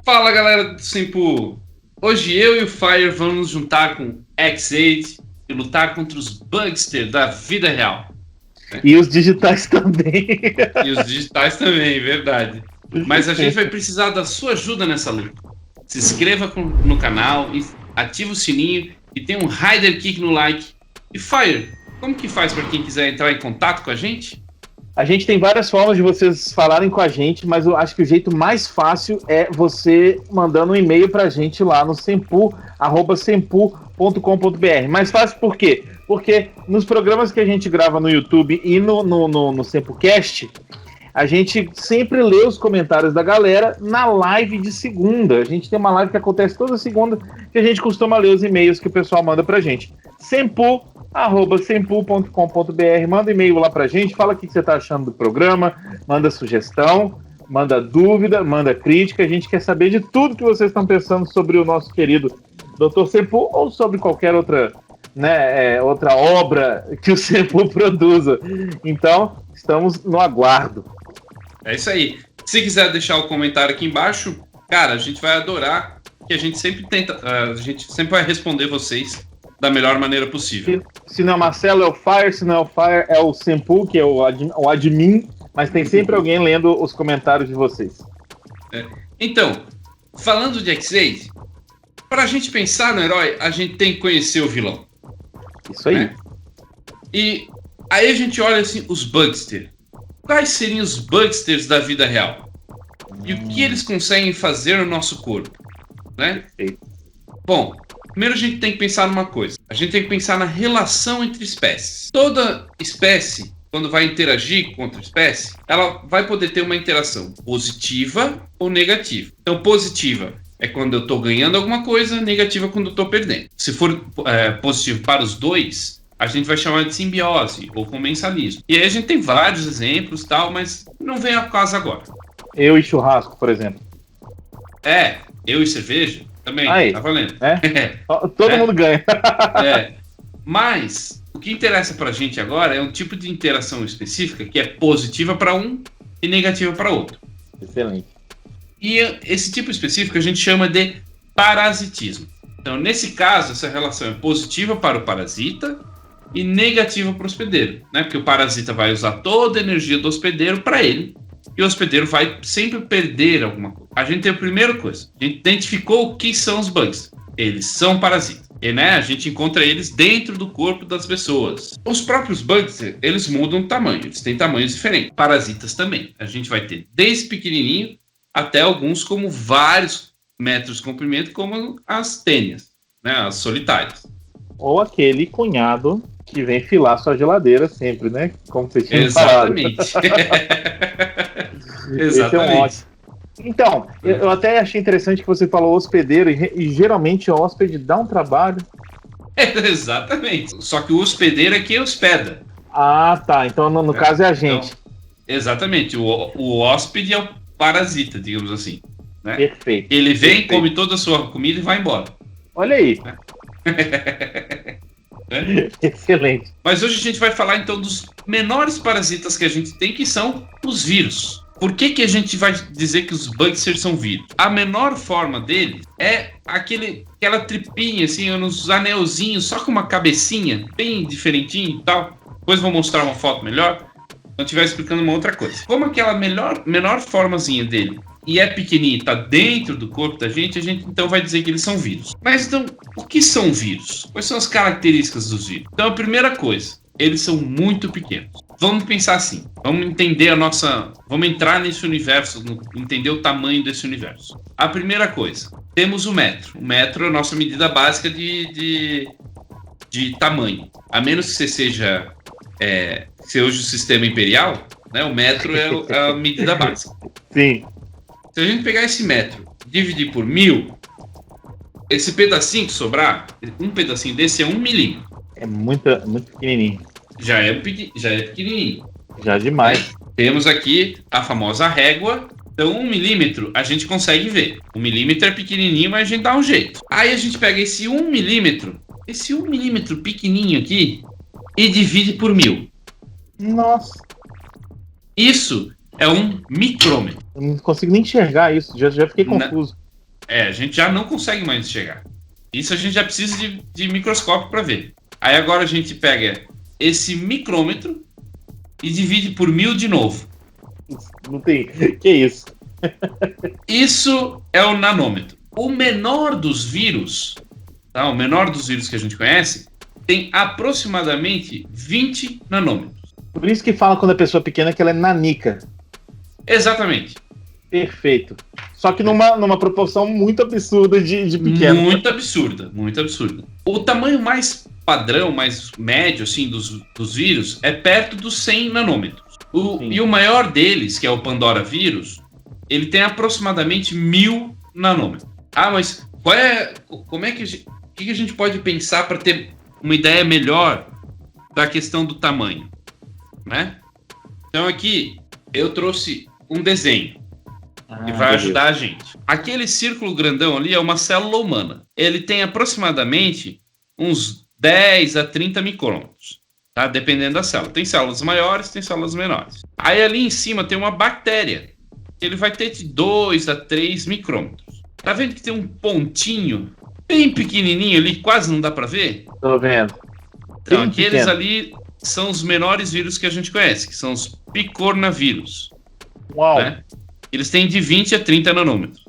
Fala galera do Simpu! Hoje eu e o Fire vamos nos juntar com X8 e lutar contra os bugsters da vida real. E os digitais também. E os digitais também, verdade. Mas a gente vai precisar da sua ajuda nessa luta. Se inscreva no canal, ative o sininho e tem um Rider Kick no like. E Fire, como que faz para quem quiser entrar em contato com a gente? A gente tem várias formas de vocês falarem com a gente, mas eu acho que o jeito mais fácil é você mandando um e-mail pra gente lá no sempu@sempu.com.br. Mais fácil por quê? Porque nos programas que a gente grava no YouTube e no SempuCast, a gente sempre lê os comentários da galera na live de segunda. A gente tem uma live que acontece toda segunda, que a gente costuma ler os e-mails que o pessoal manda pra gente. sempu@sempu.com.br. Manda e-mail lá pra gente, fala o que você tá achando do programa, manda sugestão, manda dúvida, manda crítica. A gente quer saber de tudo que vocês estão pensando sobre o nosso querido Dr. Sempu ou sobre qualquer outra, outra obra que o Sempu produza. Então, estamos no aguardo. É isso aí. Se quiser deixar o comentário aqui embaixo, cara, a gente vai adorar, que a gente sempre tenta, a gente sempre vai responder vocês da melhor maneira possível. Se não é o Marcelo, é o Fire. Se não é o Fire, é o Sempu, que é o admin. Mas tem sempre alguém lendo os comentários de vocês. Então, falando de X8, para a gente pensar no herói, a gente tem que conhecer o vilão. Isso aí. E aí a gente olha assim, os bugsters. Quais seriam os bugsters da vida real? E o que eles conseguem fazer no nosso corpo? Né? Bom, primeiro a gente tem que pensar numa coisa. A gente tem que pensar na relação entre espécies. Toda espécie, quando vai interagir com outra espécie, ela vai poder ter uma interação positiva ou negativa. Então, positiva é quando eu estou ganhando alguma coisa, negativa é quando eu estou perdendo. Se for positivo para os dois, a gente vai chamar de simbiose ou comensalismo. E aí a gente tem vários exemplos e tal, mas não vem ao caso agora. Eu e churrasco, por exemplo. Eu e cerveja também, aí, tá valendo. Todo mundo ganha. Mas o que interessa pra gente agora é um tipo de interação específica que é positiva para um e negativa para outro. Excelente. E esse tipo específico a gente chama de parasitismo. Então, nesse caso, essa relação é positiva para o parasita e negativa para o hospedeiro, né? Porque o parasita vai usar toda a energia do hospedeiro para ele e o hospedeiro vai sempre perder alguma coisa. A gente tem a primeira coisa, a gente identificou o que são os bugs. Eles são parasitas. E, a gente encontra eles dentro do corpo das pessoas. Os próprios bugs, eles mudam de tamanho, eles têm tamanhos diferentes. Parasitas também. A gente vai ter desde pequenininho até alguns como vários metros de comprimento, como as tênias, né, as solitárias. Ou aquele cunhado que vem filar sua geladeira sempre, né? Como você tinha Exatamente. falado. Exatamente. Esse é um ótimo. Então, eu até achei interessante que você falou hospedeiro, e geralmente o hóspede dá um trabalho. Exatamente. Só que o hospedeiro é quem hospeda. Ah, tá. Então, no caso, é a gente. Então, exatamente. O hóspede é o parasita, digamos assim. Né? Perfeito. Ele vem, come toda a sua comida e vai embora. Olha aí. Excelente. Mas hoje a gente vai falar então dos menores parasitas que a gente tem, que são os vírus. Por que a gente vai dizer que os bugsters são vírus? A menor forma deles é aquela tripinha, assim, uns anelzinhos, só com uma cabecinha bem diferentinha e tal. Depois vou mostrar uma foto melhor. Eu estiver explicando uma outra coisa. Como aquela menor formazinha dele e é pequenininho, está dentro do corpo da gente, a gente então vai dizer que eles são vírus. Mas então, o que são vírus? Quais são as características dos vírus? Então, a primeira coisa, eles são muito pequenos. Vamos pensar assim, vamos entender vamos entrar nesse universo, entender o tamanho desse universo. A primeira coisa, temos o metro. O metro é a nossa medida básica de tamanho. A menos que você seja, se hoje o sistema imperial, né, o metro é a medida básica. Sim. Se a gente pegar esse metro e dividir por 1000, esse pedacinho que sobrar, um pedacinho desse é 1 milímetro. É muito pequenininho. Já é pequenininho. Já demais. Temos aqui a famosa régua. Então 1 milímetro a gente consegue ver. 1 milímetro é pequenininho, mas a gente dá um jeito. Aí a gente pega esse 1 milímetro pequenininho aqui e divide por 1000. Nossa. Isso é um micrômetro. Eu não consigo nem enxergar isso, já fiquei confuso. A gente já não consegue mais enxergar. Isso a gente já precisa de microscópio para ver. Aí agora a gente pega esse micrômetro e divide por 1000 de novo. Não tem. Que isso? Isso é o nanômetro. O menor dos vírus, tá? O menor dos vírus que a gente conhece, tem aproximadamente 20 nanômetros. Por isso que fala quando a pessoa é pequena que ela é nanica. Exatamente. Perfeito. Só que numa proporção muito absurda de pequeno. Muito absurda, muito absurda. O tamanho mais padrão, mais médio, assim, dos vírus é perto dos 100 nanômetros. E o maior deles, que é o Pandora vírus, ele tem aproximadamente 1000 nanômetros. Ah, mas como é que o que a gente pode pensar para ter uma ideia melhor da questão do tamanho, né? Então aqui eu trouxe um desenho que vai ajudar a gente. Aquele círculo grandão ali é uma célula humana. Ele tem aproximadamente uns 10 a 30 micrômetros, tá? Dependendo da célula. Tem células maiores, tem células menores. Aí ali em cima tem uma bactéria. Ele vai ter de 2 a 3 micrômetros. Tá vendo que tem um pontinho bem pequenininho ali, quase não dá para ver? Tô vendo. Então, aqueles ali são os menores vírus que a gente conhece, que são os picornavírus. Uau! Né? Eles têm de 20 a 30 nanômetros.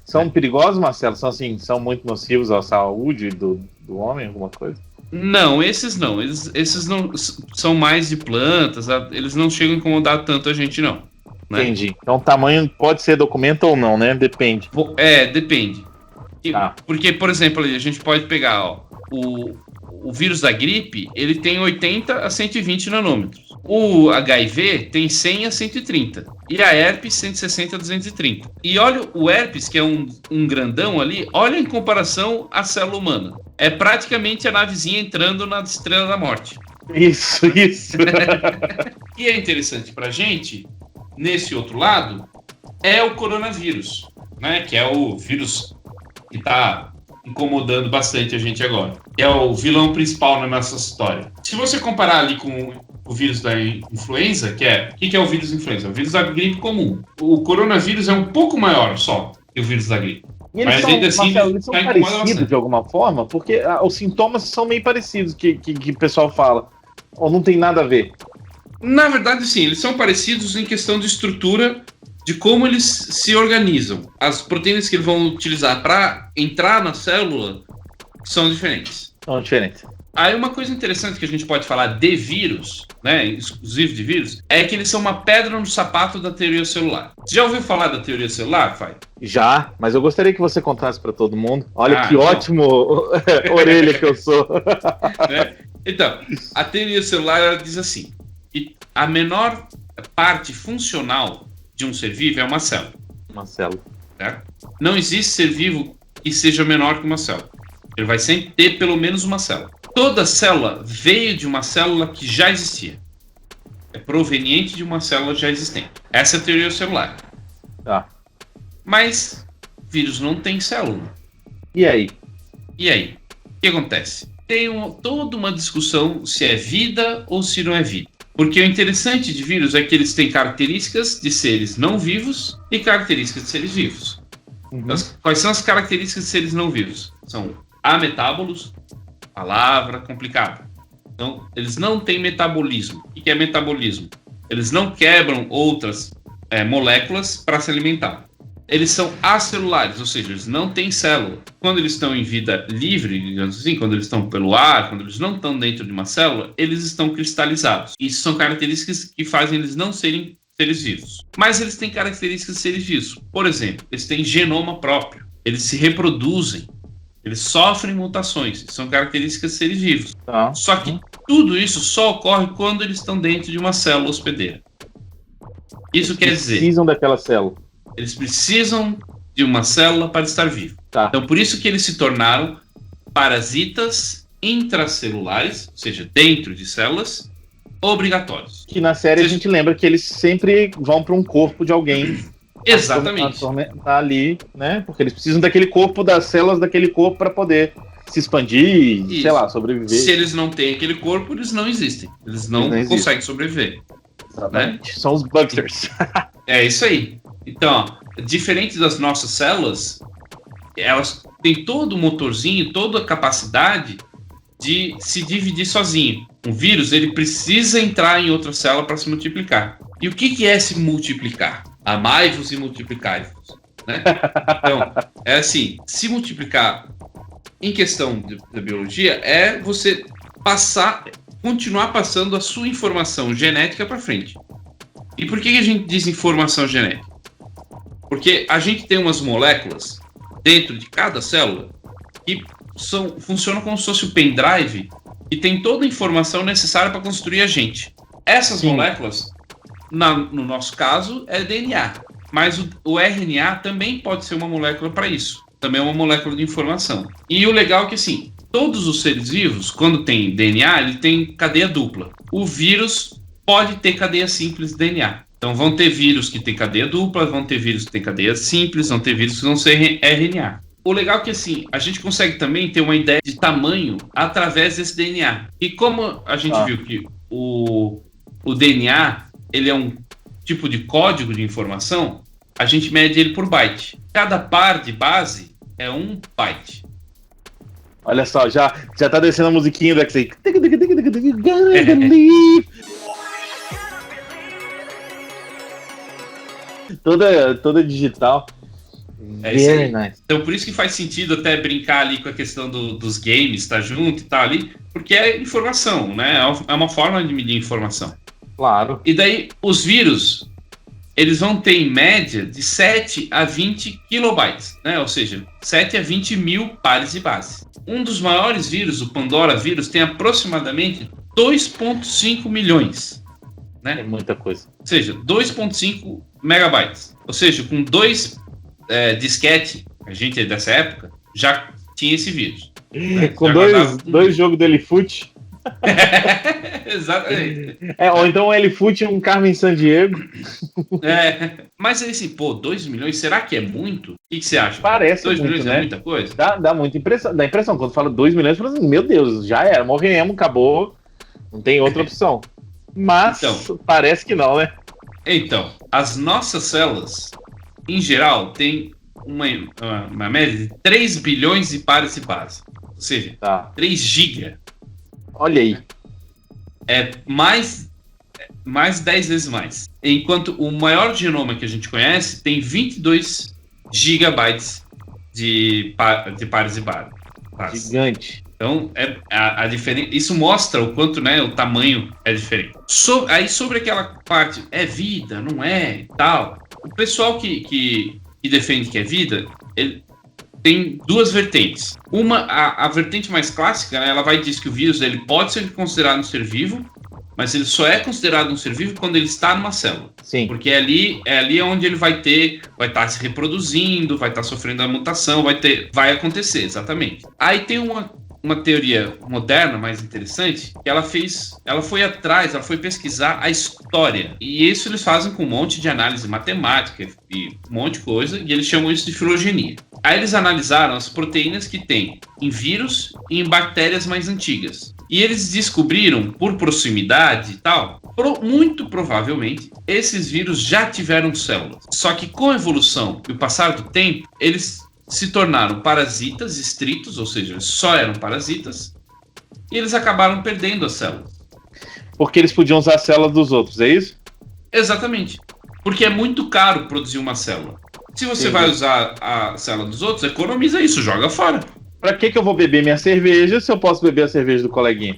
São perigosos, Marcelo? São muito nocivos à saúde do homem, alguma coisa? Não, esses não. Esses não são mais de plantas, eles não chegam a incomodar tanto a gente, não. Né? Entendi. Então o tamanho pode ser documento ou não, né? Depende. Depende. Porque, por exemplo, a gente pode pegar o vírus da gripe, ele tem 80 a 120 nanômetros. O HIV tem 100 a 130. E a herpes, 160 a 230. E olha o herpes, que é um grandão ali, olha em comparação à célula humana. É praticamente a navezinha entrando na Estrela da Morte. Isso. O que é interessante pra gente, nesse outro lado, é o coronavírus, né? Que é o vírus que está incomodando bastante a gente agora. É o vilão principal na nossa história. Se você comparar ali com o vírus da influenza, que é... O que é o vírus da influenza? É o vírus da gripe comum. O coronavírus é um pouco maior só que o vírus da gripe. E eles são, Marcelo, eles são parecidos de alguma forma? Porque os sintomas são meio parecidos que o pessoal fala. Ou não tem nada a ver? Na verdade, sim. Eles são parecidos em questão de estrutura, de como eles se organizam. As proteínas que eles vão utilizar para entrar na célula são diferentes. São diferentes. Aí uma coisa interessante que a gente pode falar de vírus, né, exclusivo de vírus, é que eles são uma pedra no sapato da teoria celular. Você já ouviu falar da teoria celular, Fai? Já, mas eu gostaria que você contasse para todo mundo. Olha que ótimo orelha que eu sou. Né? Então, a teoria celular ela diz assim, que a menor parte funcional de um ser vivo é uma célula. Uma célula. Certo? Não existe ser vivo que seja menor que uma célula. Ele vai sempre ter pelo menos uma célula. Toda célula veio de uma célula que já existia. É proveniente de uma célula já existente. Essa é a teoria celular. Mas vírus não tem célula. E aí? O que acontece? Tem toda uma discussão se é vida ou se não é vida. Porque o interessante de vírus é que eles têm características de seres não vivos e características de seres vivos. Uhum. Quais são as características de seres não vivos? São ametábolos, palavra complicada. Então, eles não têm metabolismo. O que é metabolismo? Eles não quebram outras moléculas para se alimentar. Eles são acelulares, ou seja, eles não têm célula. Quando eles estão em vida livre, digamos assim, quando eles estão pelo ar, quando eles não estão dentro de uma célula, eles estão cristalizados. Isso são características que fazem eles não serem seres vivos. Mas eles têm características de seres vivos. Por exemplo, eles têm genoma próprio. Eles se reproduzem. Eles sofrem mutações. São características de seres vivos. Só que tudo isso só ocorre quando eles estão dentro de uma célula hospedeira. Isso quer dizer... Precisam daquela célula. Eles precisam de uma célula para estar vivo. Então, por isso que eles se tornaram parasitas intracelulares, ou seja, dentro de células, obrigatórios. Que na série a gente lembra que eles sempre vão para um corpo de alguém. Exatamente. Tá ali, né? Porque eles precisam daquele corpo, das células daquele corpo para poder se expandir, sei lá, sobreviver. Se eles não têm aquele corpo, eles não existem. Eles não conseguem sobreviver. Exatamente. Né? São os bugsters. É isso aí. Então, diferente das nossas células, elas têm todo o motorzinho, toda a capacidade de se dividir sozinho. Um vírus, ele precisa entrar em outra célula para se multiplicar. E o que é se multiplicar? Amai-vos e multiplicai-vos. Né? Então, é assim, se multiplicar em questão da biologia é você continuar passando a sua informação genética para frente. E por que a gente diz informação genética? Porque a gente tem umas moléculas dentro de cada célula que funcionam como se fosse o pendrive e tem toda a informação necessária para construir a gente. Essas moléculas, no nosso caso, é DNA. Mas o RNA também pode ser uma molécula para isso. Também é uma molécula de informação. E o legal é que, assim, todos os seres vivos, quando tem DNA, ele tem cadeia dupla. O vírus pode ter cadeia simples de DNA. Então, vão ter vírus que tem cadeia dupla, vão ter vírus que tem cadeia simples, vão ter vírus que vão ser RNA. O legal é que, assim, a gente consegue também ter uma ideia de tamanho através desse DNA. E como a gente viu que o DNA, ele é um tipo de código de informação, a gente mede ele por byte. Cada par de base é 1 byte. Olha só, já tá descendo a musiquinha do X-Ray. Toda digital. Very nice. Então, por isso que faz sentido até brincar ali com a questão dos games, tá junto e tá ali, porque é informação, né? É uma forma de medir informação. Claro. E daí, os vírus, eles vão ter em média de 7 a 20 kilobytes, né? Ou seja, 7 a 20 mil pares de base. Um dos maiores vírus, o Pandora vírus, tem aproximadamente 2,5 milhões. Né? É muita coisa. Ou seja, 2,5 megabytes. Ou seja, com 2 disquete, a gente é dessa época, já tinha esse vírus. Com dois jogos do Elifoot. Exatamente. Ou então um Elifoot e um Carmen Sandiego. Mas aí, assim, 2 milhões, será que é muito? O que você acha? Parece 2 muito, milhões né? É muita coisa? Dá muita impressão. Dá impressão. Quando fala 2 milhões, você fala assim, meu Deus, já era, morremos, acabou. Não tem outra opção. Mas parece que não, né? Então, as nossas células, em geral, têm uma média de 3 bilhões de pares de base. Ou seja, 3 giga. Olha aí. É mais 10 vezes mais. Enquanto o maior genoma que a gente conhece tem 22 gigabytes de pares de base. Gigante. Então, a diferença, isso mostra o quanto, né, o tamanho é diferente. Aí, sobre aquela parte, é vida, não é, e tal. O pessoal que defende que é vida, ele tem duas vertentes. Uma, a vertente mais clássica, né, ela vai dizer que o vírus ele pode ser considerado um ser vivo, mas ele só é considerado um ser vivo quando ele está numa célula. Sim. Porque é ali onde ele vai estar se reproduzindo, vai estar sofrendo a mutação, vai acontecer, exatamente. Aí tem uma teoria moderna mais interessante, que ela foi pesquisar a história. E isso eles fazem com um monte de análise matemática e um monte de coisa, e eles chamam isso de filogenia. Aí eles analisaram as proteínas que tem em vírus e em bactérias mais antigas. E eles descobriram, por proximidade e tal, muito provavelmente, esses vírus já tiveram células. Só que com a evolução e o passar do tempo, eles se tornaram parasitas estritos, ou seja, só eram parasitas, e eles acabaram perdendo as células. Porque eles podiam usar as células dos outros, é isso? Exatamente. Porque é muito caro produzir uma célula. Se você vai usar a célula dos outros, economiza isso, joga fora. Pra que eu vou beber minha cerveja se eu posso beber a cerveja do coleguinha?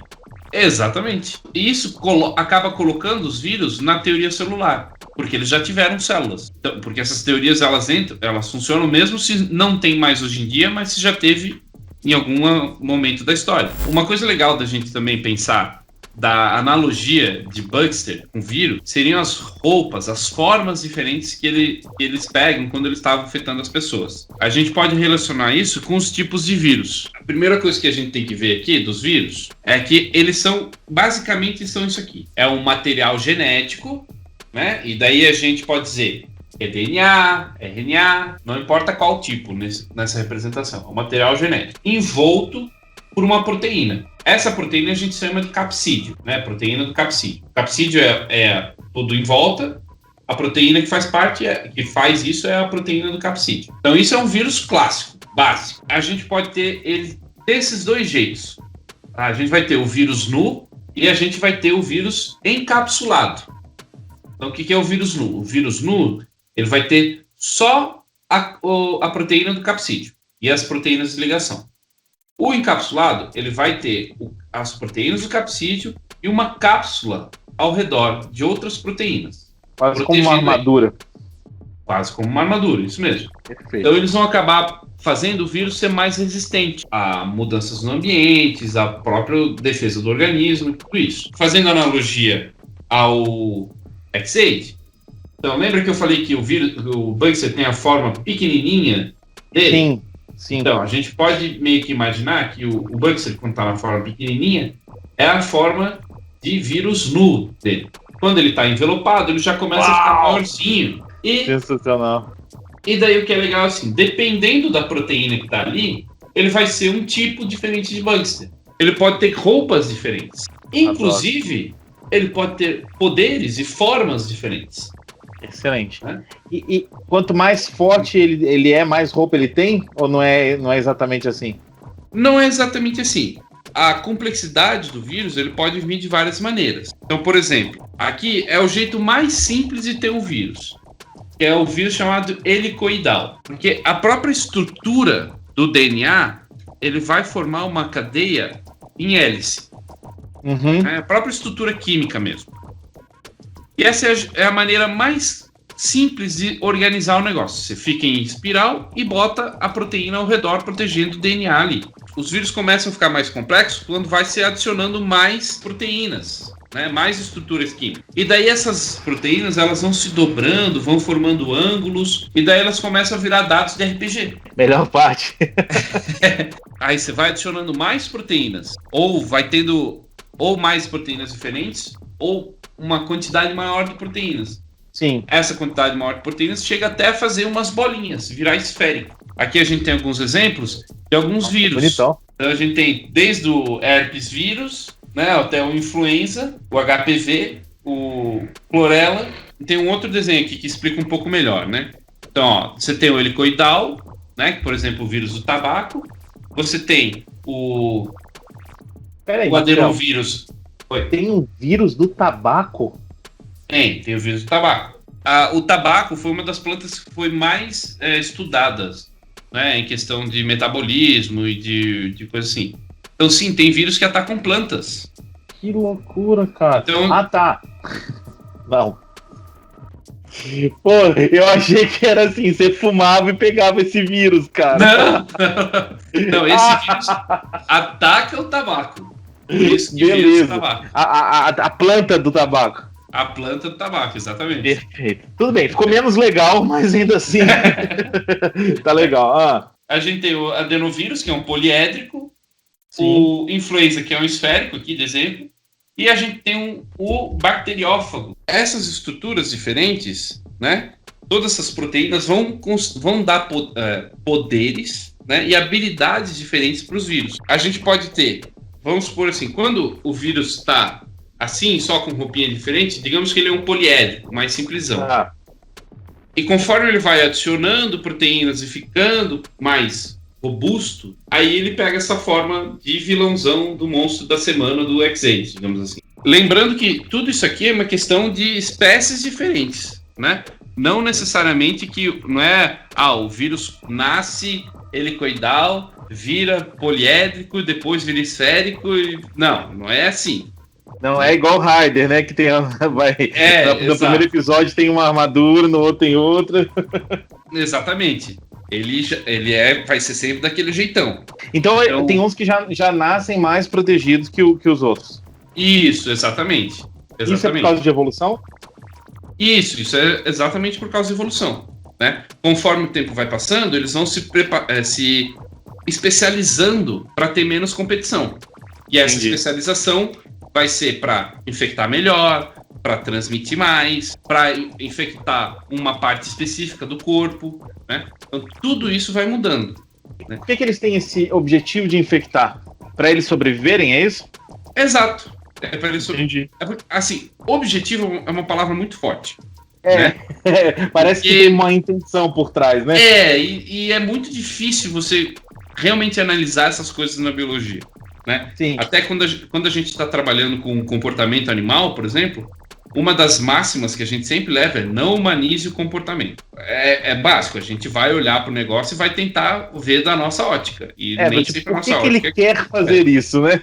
Exatamente. E isso acaba colocando os vírus na teoria celular. Porque eles já tiveram células. Então, porque essas teorias, elas funcionam mesmo se não tem mais hoje em dia, mas se já teve em algum momento da história. Uma coisa legal da gente também pensar da analogia de Baxter com vírus seriam as roupas, as formas diferentes que eles pegam quando eles estavam afetando as pessoas. A gente pode relacionar isso com os tipos de vírus. A primeira coisa que a gente tem que ver aqui dos vírus é que eles basicamente são isso aqui. É um material genético, né? E daí a gente pode dizer é DNA, RNA, não importa qual tipo nessa representação, é um material genético envolto por uma proteína. Essa proteína a gente chama de capsídeo, né? Proteína do capsídeo. O capsídeo é tudo em volta, a proteína que faz isso é a proteína do capsídeo. Então isso é um vírus clássico. básico. A gente pode ter ele desses dois jeitos. A gente vai ter o vírus nu e a gente vai ter o vírus encapsulado. Então, o que é o vírus nu? O vírus nu, ele vai ter só a proteína do capsídeo e as proteínas de ligação. O encapsulado, ele vai ter as proteínas do capsídeo e uma cápsula ao redor de outras proteínas. Quase como uma armadura. Quase como uma armadura, isso mesmo. Perfeito. Então, eles vão acabar fazendo o vírus ser mais resistente a mudanças no ambiente, a própria defesa do organismo e tudo isso. Fazendo analogia ao X-Aid, então lembra que eu falei que o Bugster tem a forma pequenininha dele? Sim. Então, a gente pode meio que imaginar que o Bugster, quando está na forma pequenininha, é a forma de vírus nu dele. Quando ele está envelopado, ele já começa a ficar maiorzinho. Sensacional. E daí o que é legal assim, dependendo da proteína que está ali, ele vai ser um tipo diferente de Bugster. Ele pode ter roupas diferentes. Inclusive, ele pode ter poderes e formas diferentes. Excelente. Né? E quanto mais forte ele é, mais roupa ele tem? Ou não é exatamente assim? Não é exatamente assim. A complexidade do vírus ele pode vir de várias maneiras. Então, por exemplo, aqui é o jeito mais simples de ter um vírus, que é o vírus chamado helicoidal. Porque a própria estrutura do DNA ele vai formar uma cadeia em hélice. É a própria estrutura química mesmo. E essa é a maneira mais simples de organizar o negócio. Você fica em espiral e bota a proteína ao redor, protegendo o DNA ali. Os vírus começam a ficar mais complexos quando vai se adicionando mais proteínas, né? Mais estruturas químicas. E daí essas proteínas elas vão se dobrando, vão formando ângulos, e daí elas começam a virar dados de RPG. Melhor parte. Aí você vai adicionando mais proteínas, ou vai tendo ou mais proteínas diferentes, ou uma quantidade maior de proteínas. Sim. Essa quantidade maior de proteínas chega até a fazer umas bolinhas, virar esférico. Aqui a gente tem alguns exemplos de alguns vírus. Bonitão. Então a gente tem desde o herpes vírus, né, até o influenza, o HPV, o clorela. E tem um outro desenho aqui que explica um pouco melhor, né? Então, ó, você tem o helicoidal, né, que, por exemplo, o vírus do tabaco. Você tem o adenovírus. Tem um vírus do tabaco? Tem o vírus do tabaco. O tabaco foi uma das plantas que foi mais estudadas, né, em questão de metabolismo e de coisa assim. Então, sim, tem vírus que atacam plantas. Que loucura, cara. Então... tá. Não. Pô, eu achei que era assim, você fumava e pegava esse vírus, cara. Não, esse vírus ataca o tabaco. Por isso que beleza. Vírus do tabaco. A planta do tabaco. A planta do tabaco, exatamente. Perfeito. Tudo bem, ficou menos legal, mas ainda assim tá legal. A gente tem o adenovírus, que é um poliédrico. Sim. O influenza, que é um esférico, aqui de exemplo. E a gente tem o bacteriófago. Essas estruturas diferentes, né? Todas essas proteínas vão dar poderes, né, e habilidades diferentes para os vírus. A gente pode ter, vamos supor assim, quando o vírus está assim, só com roupinha diferente, digamos que ele é um poliédrico, mais simplesão. E conforme ele vai adicionando proteínas e ficando mais robusto, aí ele pega essa forma de vilãozão do monstro da semana do X-Aid, digamos assim. Lembrando que tudo isso aqui é uma questão de espécies diferentes, né? Não necessariamente que não é, o vírus nasce helicoidal, vira poliédrico, depois vira esférico, não é assim. Não é igual o Raider, né? Que tem no primeiro episódio tem uma armadura, no outro tem outra. Exatamente. Ele vai ser sempre daquele jeitão. Então tem uns que já nascem mais protegidos que os outros. Isso, exatamente. Isso é por causa de evolução? Isso é exatamente por causa de evolução, né? Conforme o tempo vai passando, eles vão se especializando para ter menos competição. E essa especialização vai ser para infectar melhor, para transmitir mais, para infectar uma parte específica do corpo, né? Então, tudo isso vai mudando. Né? Por que eles têm esse objetivo de infectar? Para eles sobreviverem, é isso? Exato. É para eles Entendi. Assim, objetivo é uma palavra muito forte. Né? Parece que tem uma intenção por trás, né? E é muito difícil você realmente analisar essas coisas na biologia, né? Sim. Até quando a gente está trabalhando com comportamento animal, por exemplo, uma das máximas que a gente sempre leva é não humanize o comportamento. É básico, a gente vai olhar para o negócio e vai tentar ver da nossa ótica. E nem sempre a nossa ótica. Por que ele quer fazer isso, né?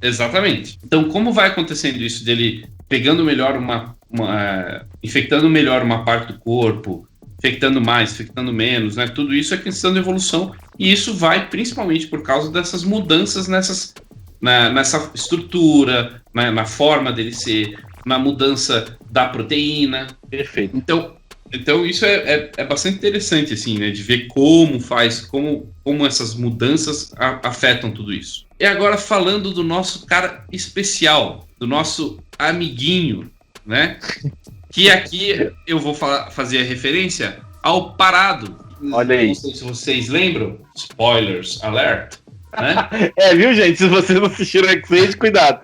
Exatamente. Então, como vai acontecendo isso dele pegando melhor infectando melhor uma parte do corpo, infectando mais, infectando menos, né? Tudo isso é questão de evolução. E isso vai principalmente por causa dessas mudanças nessa estrutura, na forma dele ser, na mudança da proteína. Perfeito. Então isso é bastante interessante, assim, né? De ver como essas mudanças afetam tudo isso. E agora falando do nosso cara especial, do nosso amiguinho, né? Que aqui eu vou fazer a referência ao Parado. Olha aí. Não sei se vocês lembram. Spoilers alert. Né? Viu, gente? Se vocês não assistiram X-Age, cuidado.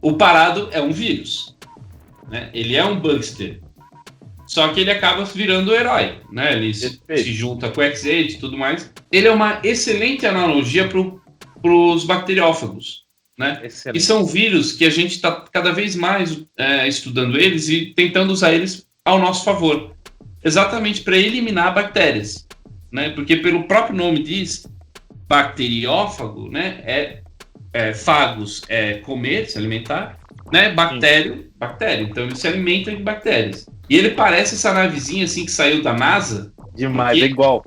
O Parado é um vírus. Né? Ele é um bugster. Só que ele acaba virando o herói. Né? Ele se junta com o X-Age e tudo mais. Ele é uma excelente analogia para os bacteriófagos. Né? E são vírus que a gente está cada vez mais estudando eles e tentando usar eles ao nosso favor. Exatamente para eliminar bactérias. Né? Porque pelo próprio nome diz, bacteriófago, né? Fagos é comer, se alimentar, né? Bactéria. Então ele se alimenta de bactérias. E ele parece essa navezinha assim que saiu da NASA. Demais, é igual.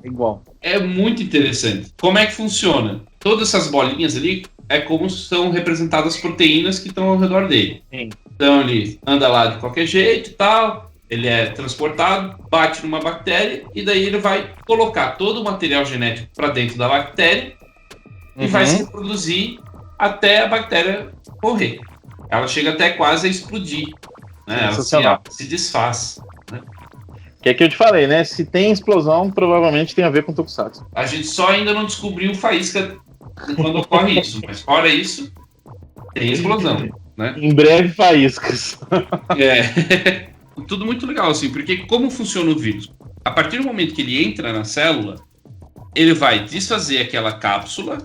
É muito interessante. Como é que funciona? Todas essas bolinhas ali é como são representadas as proteínas que estão ao redor dele. Sim. Então ele anda lá de qualquer jeito e tal, ele é transportado, bate numa bactéria e daí ele vai colocar todo o material genético para dentro da bactéria e vai se reproduzir até a bactéria morrer. Ela chega até quase a explodir, né? Ela se desfaz. Né? Que é que eu te falei, né? Se tem explosão, provavelmente tem a ver com Tokusatsu. A gente só ainda não descobriu faísca quando ocorre isso, mas fora isso, tem explosão, né? Em breve, faíscas. Tudo muito legal, assim, porque como funciona o vírus? A partir do momento que ele entra na célula, ele vai desfazer aquela cápsula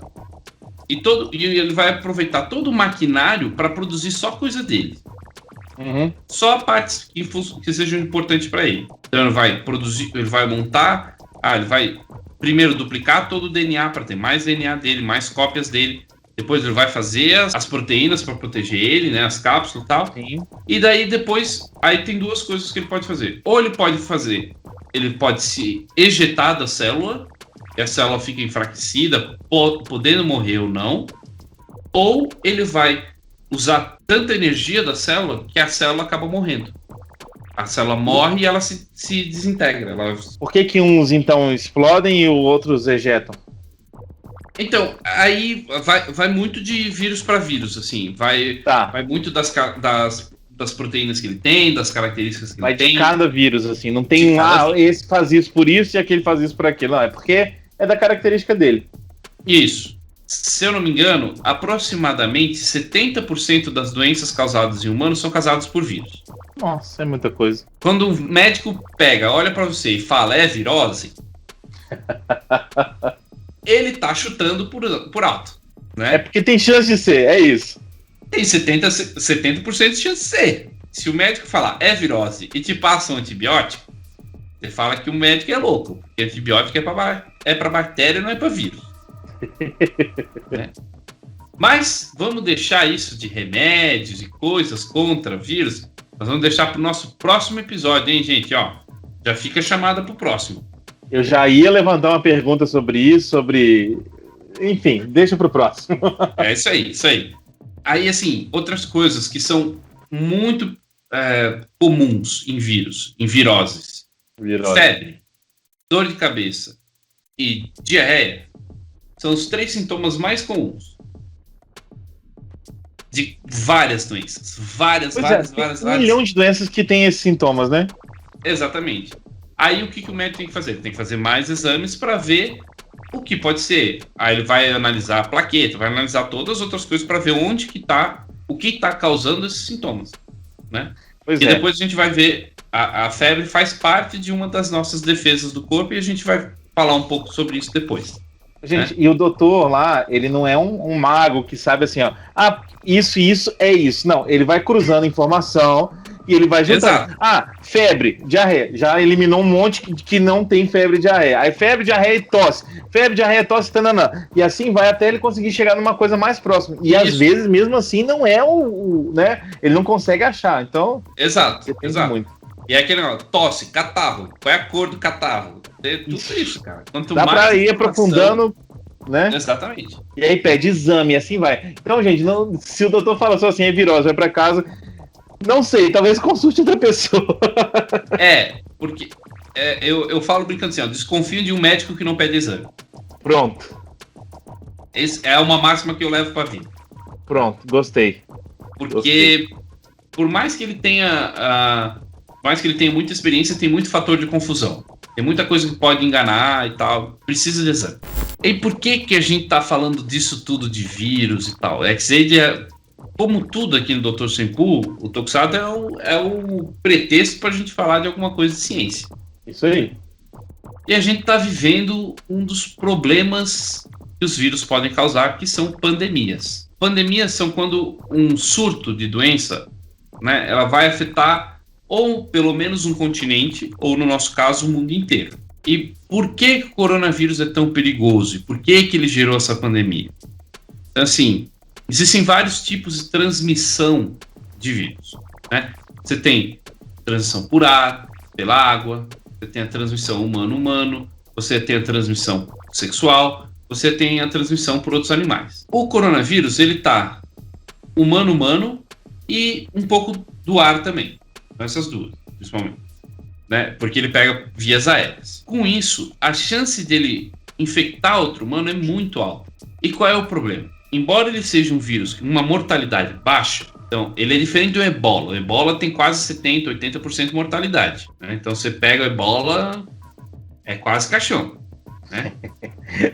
e ele vai aproveitar todo o maquinário para produzir só coisa dele. Só partes que sejam importantes para ele. Então ele vai produzir, ele vai montar, ele vai primeiro duplicar todo o DNA para ter mais DNA dele, mais cópias dele. Depois ele vai fazer as proteínas para proteger ele, né, as cápsulas e tal. Sim. E daí depois, aí tem duas coisas que ele pode fazer. Ou ele pode se ejetar da célula, e a célula fica enfraquecida, podendo morrer ou não. Ou ele vai usar tanta energia da célula que a célula acaba morrendo. A célula morre e ela se desintegra. Por que uns então explodem e os outros ejetam? Então, aí vai muito de vírus para vírus, assim. Vai muito das proteínas que ele tem, das características que ele tem. Vai de cada vírus, assim. Não tem esse faz isso por isso e aquele faz isso por aquilo. Não, é porque é da característica dele. Isso. Se eu não me engano, aproximadamente 70% das doenças causadas em humanos são causadas por vírus. Nossa, é muita coisa. Quando um médico olha para você e fala, é virose, ele tá chutando por alto, né? É porque tem chance de ser, é isso. Tem 70% de chance de ser. Se o médico falar, é virose, e te passa um antibiótico, você fala que o médico é louco, porque antibiótico é para bactéria, não é para vírus. Né? Mas vamos deixar isso de remédios e coisas contra vírus. Nós vamos deixar para o nosso próximo episódio, hein, gente? Ó, já fica chamada para o próximo. Eu já ia levantar uma pergunta sobre isso, enfim, deixa para o próximo. É isso aí. Aí, assim, outras coisas que são muito comuns em vírus, em viroses. Febre, dor de cabeça e diarreia são os 3 sintomas mais comuns de várias doenças. Várias. Um milhão de doenças que tem esses sintomas, né? Exatamente. Aí o que o médico tem que fazer? Ele tem que fazer mais exames para ver o que pode ser. Aí ele vai analisar a plaqueta, vai analisar todas as outras coisas para ver onde que tá, o que está causando esses sintomas, né? Depois a gente vai ver A febre faz parte de uma das nossas defesas do corpo e a gente vai falar um pouco sobre isso depois. Gente, e o doutor lá, ele não é um mago que sabe assim, ó, isso é isso. Não, ele vai cruzando informação e ele vai juntando. Exato. Febre, diarreia. Já eliminou um monte que não tem febre, diarreia. Aí febre, diarreia e tosse. Febre, diarreia, tosse, tananã. E assim vai até ele conseguir chegar numa coisa mais próxima. E às vezes, mesmo assim, não é né? Ele não consegue achar. Então, exato. Muito. E é aquele negócio, tosse, catarro. Qual é a cor do catarro? Tudo isso, cara. Quanto dá mais pra ir aprofundando, né? Exatamente. E aí pede exame, e assim vai. Então, gente, se o doutor fala só assim, é virose, vai pra casa, não sei, talvez consulte outra pessoa. Porque eu falo brincando assim, ó, desconfio de um médico que não pede exame. Pronto. Essa é uma máxima que eu levo pra vida. Pronto, gostei. Porque por mais que ele tenha muita experiência, tem muito fator de confusão. Tem muita coisa que pode enganar e tal. Precisa de exame. E por que a gente tá falando disso tudo de vírus e tal? É que como tudo aqui no Dr. Senpu, o Tokusatsu é o pretexto pra gente falar de alguma coisa de ciência. Isso aí. E a gente tá vivendo um dos problemas que os vírus podem causar, que são pandemias. Pandemias são quando um surto de doença, né, ela vai afetar ou pelo menos um continente, ou no nosso caso, o mundo inteiro. E por que o coronavírus é tão perigoso? E por que ele gerou essa pandemia? Então, assim, existem vários tipos de transmissão de vírus, né? Você tem transmissão por ar, pela água, você tem a transmissão humano-humano, você tem a transmissão sexual, você tem a transmissão por outros animais. O coronavírus, ele tá humano-humano e um pouco do ar também. Essas duas, principalmente. Né? Porque ele pega vias aéreas. Com isso, a chance dele infectar outro humano é muito alta. E qual é o problema? Embora ele seja um vírus com uma mortalidade baixa, então ele é diferente do ebola. O ebola tem quase 70%, 80% de mortalidade. Né? Então você pega o ebola, é quase caixão. Né?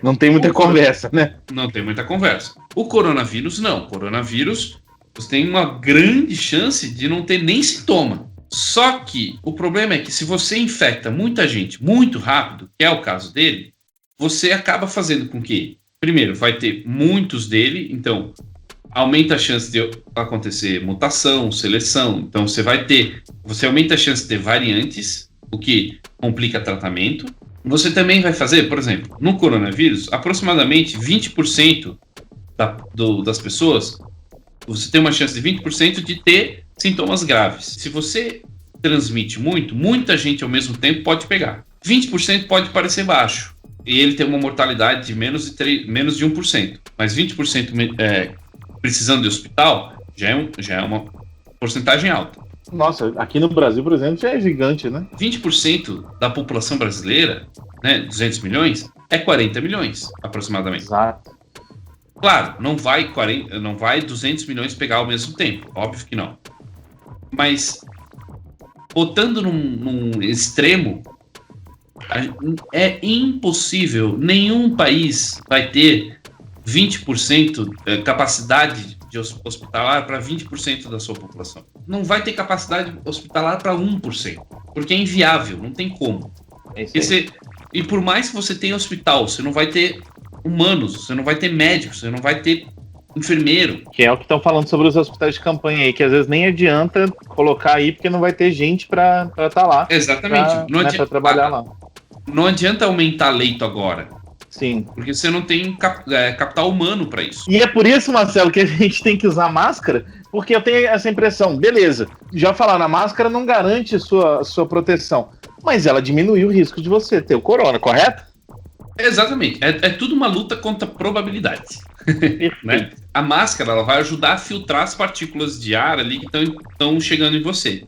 Não tem muita conversa, né? Não tem muita conversa. O coronavírus, não. O coronavírus, você tem uma grande chance de não ter nem sintoma. Só que o problema é que se você infecta muita gente muito rápido, que é o caso dele, você acaba fazendo com que, primeiro, vai ter muitos dele, então aumenta a chance de acontecer mutação, seleção, então você aumenta a chance de ter variantes, o que complica tratamento. Você também vai fazer, por exemplo, no coronavírus, aproximadamente 20% das pessoas, você tem uma chance de 20% de ter sintomas graves. Se você transmite muita gente ao mesmo tempo pode pegar. 20% pode parecer baixo, e ele tem uma mortalidade de menos de 1%. Mas 20% precisando de hospital já é uma porcentagem alta. Nossa, aqui no Brasil, por exemplo, já é gigante, né? 20% da população brasileira, né, 200 milhões, é 40 milhões, aproximadamente. Exato. Claro, não vai 200 milhões pegar ao mesmo tempo, óbvio que não. Mas, botando num extremo, é impossível, nenhum país vai ter 20% capacidade de hospitalar para 20% da sua população. Não vai ter capacidade hospitalar para 1%, porque é inviável, não tem como. E por mais que você tenha hospital, você não vai ter humanos, você não vai ter médicos, você não vai ter enfermeiro. Que é o que estão falando sobre os hospitais de campanha aí, que às vezes nem adianta colocar aí, porque não vai ter gente para estar lá. Exatamente. Para trabalhar lá. Não adianta aumentar leito agora. Sim. Porque você não tem capital humano para isso. E é por isso, Marcelo, que a gente tem que usar máscara, porque eu tenho essa impressão, beleza, já falaram, a máscara não garante sua proteção, mas ela diminui o risco de você ter o corona, correto? Exatamente. É tudo uma luta contra probabilidades. Né? A máscara ela vai ajudar a filtrar as partículas de ar ali que estão chegando em você.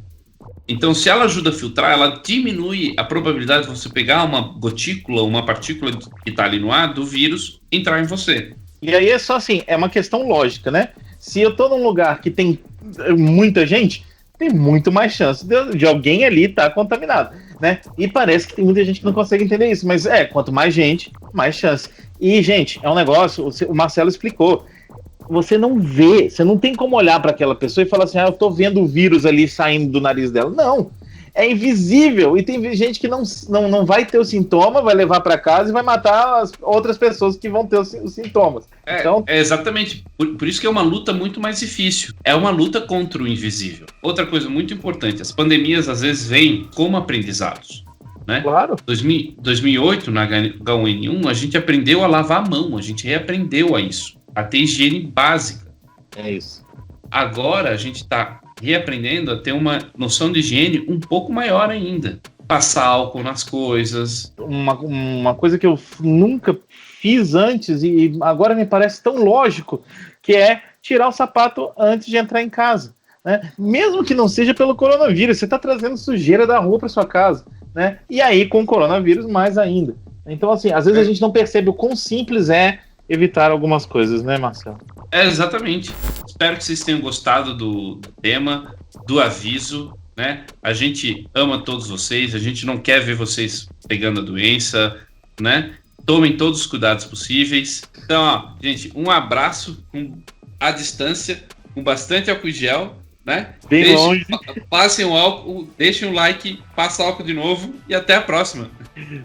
Então, se ela ajuda a filtrar, ela diminui a probabilidade de você pegar uma gotícula, uma partícula que está ali no ar do vírus entrar em você. E aí é só assim, é uma questão lógica, né? Se eu tô num lugar que tem muita gente, tem muito mais chance de alguém ali estar contaminado, né? E parece que tem muita gente que não consegue entender isso, mas quanto mais gente, mais chance. E, gente, é um negócio, o Marcelo explicou, você não vê, você não tem como olhar para aquela pessoa e falar assim, eu tô vendo o vírus ali saindo do nariz dela. Não, é invisível. E tem gente que não vai ter o sintoma, vai levar para casa e vai matar as outras pessoas que vão ter os sintomas. Então, exatamente. Por isso que é uma luta muito mais difícil. É uma luta contra o invisível. Outra coisa muito importante, as pandemias às vezes vêm como aprendizados. Né? Claro. 2008, na H1N1, a gente aprendeu a lavar a mão, a gente reaprendeu a isso, a ter higiene básica. É isso. Agora a gente está reaprendendo a ter uma noção de higiene um pouco maior ainda. Passar álcool nas coisas. Uma coisa que eu nunca fiz antes e agora me parece tão lógico, que é tirar o sapato antes de entrar em casa. Né? Mesmo que não seja pelo coronavírus, você está trazendo sujeira da rua para sua casa. Né? E aí, com o coronavírus, mais ainda. Então, assim, às vezes a gente não percebe o quão simples é evitar algumas coisas, né, Marcelo? Exatamente. Espero que vocês tenham gostado do tema, do aviso, né? A gente ama todos vocês, a gente não quer ver vocês pegando a doença, né? Tomem todos os cuidados possíveis. Então, ó, gente, um abraço à distância, com bastante álcool em gel, né? Bem longe. Passem o álcool, deixem o like, passa o álcool de novo e até a próxima.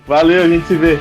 Valeu, a gente se vê.